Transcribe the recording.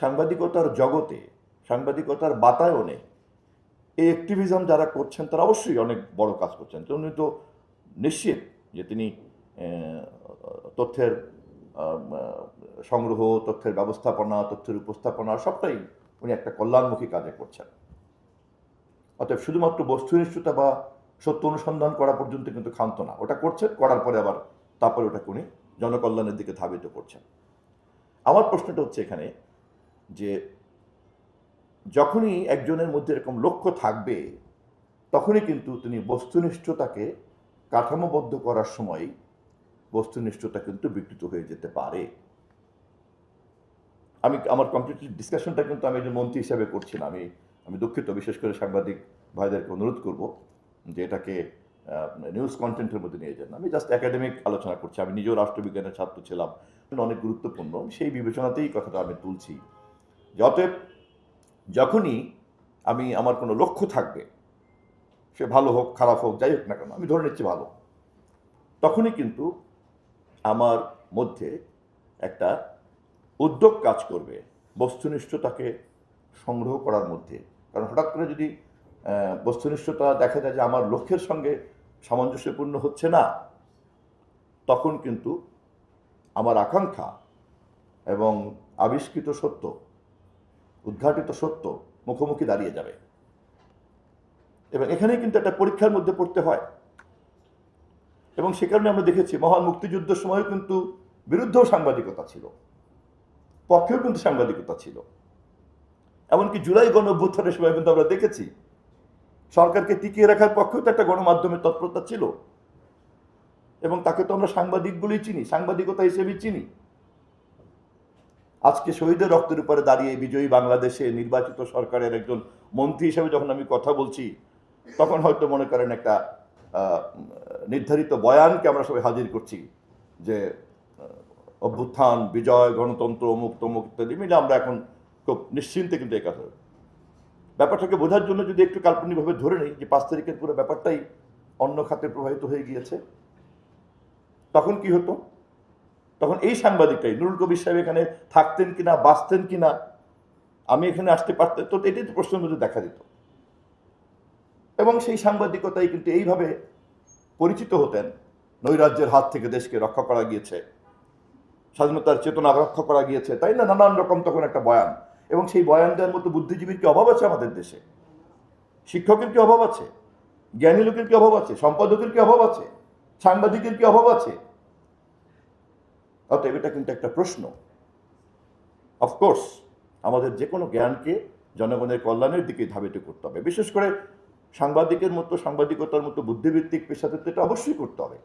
সাংবাদিকতার জগতে, সাংবাদিকতার বাতায়নে এই অ্যাক্টিভিজম যারা করছেন তারা অবশ্যই অনেক বড় কাজ করছেন। উনি তো নিশ্চিত যে তিনি তথ্যের সংগ্রহ, তথ্যের ব্যবস্থাপনা, তথ্যের উপস্থাপনা সবটাই উনি একটা কল্যাণমুখী কাজে করছেন। অতএব শুধুমাত্র বস্তুনিষ্ঠতা বা সত্য অনুসন্ধান করা পর্যন্ত কিন্তু ক্ষান্ত না, ওটা করছেন, করার পরে আবার তারপরে ওটাকে উনি জনকল্যাণের দিকে ধাবিত করছেন। আমার প্রশ্নটা হচ্ছে এখানে যে যখনই একজনের মধ্যে এরকম লক্ষ্য থাকবে তখনই কিন্তু তিনি বস্তুনিষ্ঠতাকে কাঠামোবদ্ধ করার সময় বস্তুনিষ্ঠতা কিন্তু বিকৃত হয়ে যেতে পারে। আমার কমপ্লিট ডিসকাশনটা কিন্তু আমি একজন মন্ত্রী হিসাবে করছি না। আমি দুঃখিত, বিশেষ করে সাংবাদিক ভাইদেরকে অনুরোধ করব যে এটাকে নিউজ কন্টেন্টের মধ্যে নিয়ে যান। আমি জাস্ট একাডেমিক আলোচনা করছি। আমি নিজেও রাষ্ট্রবিজ্ঞানের ছাত্র ছিলাম, অনেক গুরুত্বপূর্ণ, সেই বিবেচনাতেই কথাটা আমি তুলছি। অতএব যখনই আমার কোনো লক্ষ্য থাকবে, সে ভালো হোক খারাপ হোক যাই হোক না কেন, আমি ধরে নিচ্ছি ভালো, তখনই কিন্তু আমার মধ্যে একটা উদ্যোগ কাজ করবে বস্তুনিষ্ঠতাকে সংগ্রহ করার মধ্যে। কারণ হঠাৎ করে যদি বস্তুনিষ্ঠতা দেখা যায় যে আমার লক্ষ্যের সঙ্গে সামঞ্জস্যপূর্ণ হচ্ছে না, তখন কিন্তু আমার আকাঙ্ক্ষা এবং আবিষ্কৃত সত্য, উদ্ঘাটিত সত্য মুখোমুখি দাঁড়িয়ে যাবে। এবং এখানেই কিন্তু একটা পরীক্ষার মধ্যে পড়তে হয়। এবং সে কারণে আমরা দেখেছি মহান মুক্তিযুদ্ধের সময়ও কিন্তু বিরুদ্ধেও সাংবাদিকতা ছিল, পক্ষেও কিন্তু সাংবাদিকতা ছিল। এমনকি জুলাই গণঅভ্যুত্থানের সময় কিন্তু আমরা দেখেছি সরকারকে টিকিয়ে রাখার পক্ষেও তো একটা গণমাধ্যমের তৎপরতা ছিল, এবং তাকে তো আমরা সাংবাদিক বলেই চিনি, সাংবাদিকতা হিসেবেই চিনি। আজকে শহীদের রক্তের উপরে দাঁড়িয়ে বিজয়ী বাংলাদেশে নির্বাচিত সরকারের একজন মন্ত্রী হিসেবে যখন আমি কথা বলছি, তখন হয়তো মনে করেন একটা নির্ধারিত বয়ানকে আমরা সবাই হাজির করছি যে অভ্যুত্থান, বিজয়, গণতন্ত্র, অমুক তমুক ইত্যাদি মিলে আমরা এখন খুব নিশ্চিন্তে কিন্তু এই কাজ হবে। ব্যাপারটাকে বোঝার জন্য যদি একটু কাল্পনিকভাবে ধরে নিই যে 5 তারিখের পুরো ব্যাপারটাই অন্য খাতে প্রবাহিত হয়ে গিয়েছে, তখন কি হতো? তখন এই সাংবাদিকটাই, নুরুল কবির সাহেব এখানে থাকতেন কিনা, বাঁচতেন কিনা, আমি এখানে আসতে পারতেন, তো এটাই তো প্রশ্নের মধ্যে দেখা দিত। এবং সেই সাংবাদিকতাই কিন্তু এইভাবে পরিচিত হতেন, নৈরাজ্যের হাত থেকে দেশকে রক্ষা করা গিয়েছে, স্বাধীনতার চেতনা রক্ষা করা গিয়েছে, তাই না, নানান রকম তখন একটা বয়ান। এবং সেই বয়ান দেওয়ার মতো বুদ্ধিজীবীর কি অভাব আছে আমাদের দেশে? শিক্ষকের কি অভাব আছে? জ্ঞানী লোকের কি অভাব আছে? সম্পাদকের কি অভাব আছে? সাংবাদিকের কি অভাব আছে? অতএব এটা কিন্তু একটা প্রশ্ন। অফকোর্স আমাদের যে কোনো জ্ঞানকে জনগণের কল্যাণের দিকে ধাবিত করতে হবে। বিশেষ করে সাংবাদিকতার মতো বুদ্ধিভিত্তিক পেশাতে এটা অবশ্যই করতে হবে।